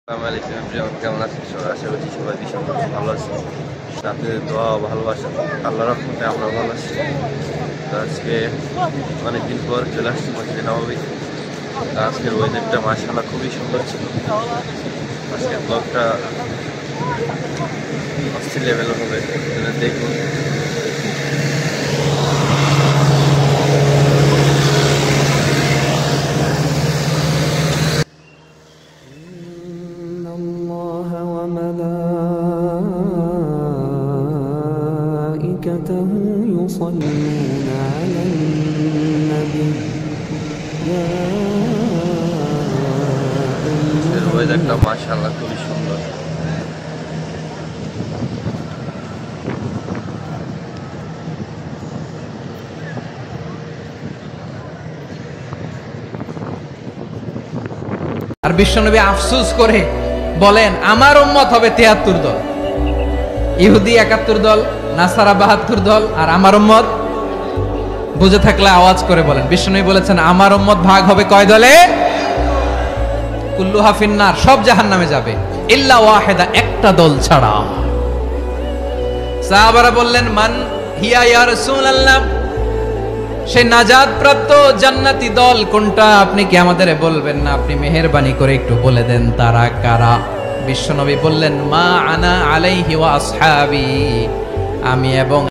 কেমন আছেন সবাই? আশা করছি সবাই ভীষণ ভালো আছে। তাতে দোয়া ভালোবাসা আল্লাহ রহমতে আমরা ভালো আছি। তো আজকে অনেকদিন পর চলে আসছি মসজিদে নববী। আজকের ওয়েদারটা মাশাআল্লাহ খুবই সুন্দর ছিল। আজকের ব্লগটা অস্থির লেভেল হবে, দেখুন। وملائكته يصلون على النبي ওয়েদারটা মাশাআল্লাহ খুবই সুন্দর। আর বিশ্বনবী আফসোস করে বলেন, আমার উম্মত হবে ৭৩ দল, ইহুদি ৭১ দল, নাসারা ৭২ দল, আর আমার উম্মত বুঝে থাকলে আওয়াজ করে বলেন। বিশ্বনবী বলেছেন আমার উম্মত ভাগ হবে কয় দলে? কুল্লুহা ফিন্নার, সব জাহান্নামে যাবে, ইল্লা ওয়াহিদা, একটা দল ছাড়া। সাহাবারা বললেন মান হিয়া ইয়া রাসূলুল্লাহ, সেই নাজাত প্রাপ্ত জান্নাতি দল কোনটা? আপনি কি আমাদের বলবেন না? আপনি মেহেরবানি করে একটু বলে দেন তারা কারা। বিশ্বনবী বললেন মা আনা আলাইহি ওয়া আসহাবি, আমি এবং